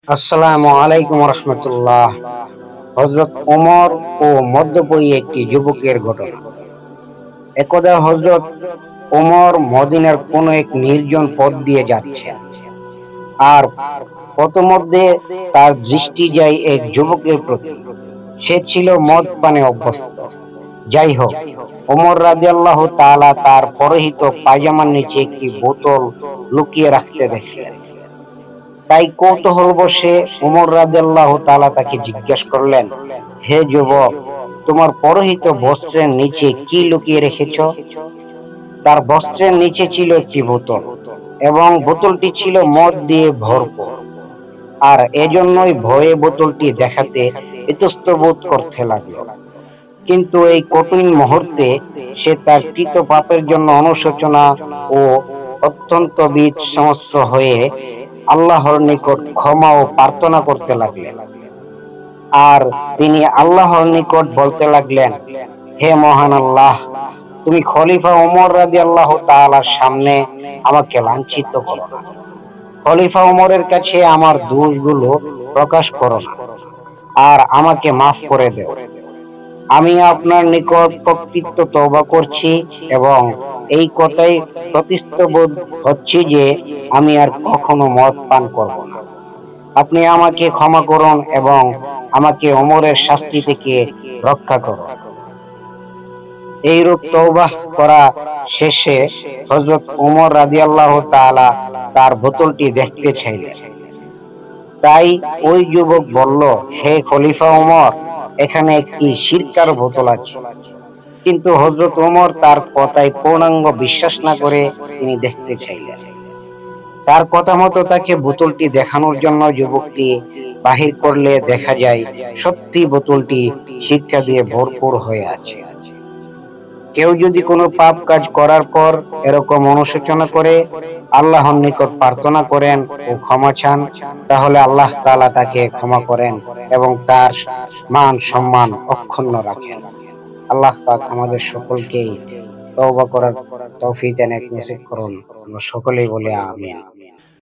আসসালামু আলাইকুম রহমতুল্লাহ। হযরত ওমর ও মদ্যপয়ী একটি যুবকের ঘটনা। একদা হযরত ওমর মদিনার কোন এক নির্জন পথ দিয়ে যাচ্ছেন, আর পথমধ্যে তার দৃষ্টি যায় এক যুবকের প্রতি। সে ছিল মদ পানে অভ্যস্ত। যাই হোক, ওমর রাদিয়াল্লাহু তাআলা তার পরহিত পায়জামার নিচে একটি বোতল লুকিয়ে রাখতে দেখলেন। তাই কৌতূহলবশে ওমর রাদিয়াল্লাহু তাআলা তাকে জিজ্ঞেস করলেন, হে যুবক, তোমার পরহিত বস্ত্রের নিচে কি লুকিয়ে রেখেছ? তার বস্ত্রের নিচে ছিল একটি বোতল, এবং বোতলটি ছিল মদ দিয়ে ভরপুর। আর এজন্যই ভয়ে বোতলটি দেখাতে ইতস্তত করতে লাগলো। কিন্তু এই কঠিন মুহূর্তে সে তার কৃত পাপের জন্য অনুশোচনা ও অত্যন্ত বিমর্ষ হয়ে আল্লাহর নিকট ক্ষমা ও প্রার্থনা করতে লাগলেন। আর তিনি আল্লাহর নিকট বলতে লাগলেন, হে মহান আল্লাহ, তুমি খলিফা ওমর রাদিয়াল্লাহু তাআলার সামনে আমাকে লাঞ্ছিত করো না। খলিফা ওমরের কাছে আমার দোষগুলো প্রকাশ করো না, আর আমাকে মাফ করে দেও। আমি আপনার নিকট প্রকৃত তওবা করছি, এবং এই কথাই প্রতিজ্ঞাবদ্ধ হচ্ছি যে আমি আর কখনো মদ পান করব না। আপনি আমাকে ক্ষমা করুন এবং আমাকে ওমরের শাস্তি থেকে রক্ষা করুন। এইরূপ তওবাহ করা শেষে হযরত ওমর রাদিয়াল্লাহু তাআলা তার বোতলটি দেখতে চাইলেন। তাই ওই যুবক বলল, হে খলিফা ওমর, এখানে একটি সিরকার বোতল আছে। কিন্তু হযরত ওমর তার কথায় পূর্ণাঙ্গ বিশ্বাস না করে তিনি দেখতে চাইলেন। তার কথা মতো তাকে বোতলটি দেখানোর জন্য যুবকটি বাহির করলে দেখা যায় সত্যি বোতলটি সিরকা দিয়ে ভরপুর হয়ে আছে। কেউ যদি কোনো পাপ কাজ করার পর এরকম অনুশোচনা করে আল্লাহর নিকট প্রার্থনা করেন ও ক্ষমা চান, তাহলে আল্লাহ তাআলা তাকে ক্ষমা করেন এবং তার মান সম্মান অক্ষুণ্ণ রাখেন। আল্লাহ পাক আমাদের সকলকেই তওবা করার তৌফিক নসিব করুন। আমরা সকলেই বলি আমিন।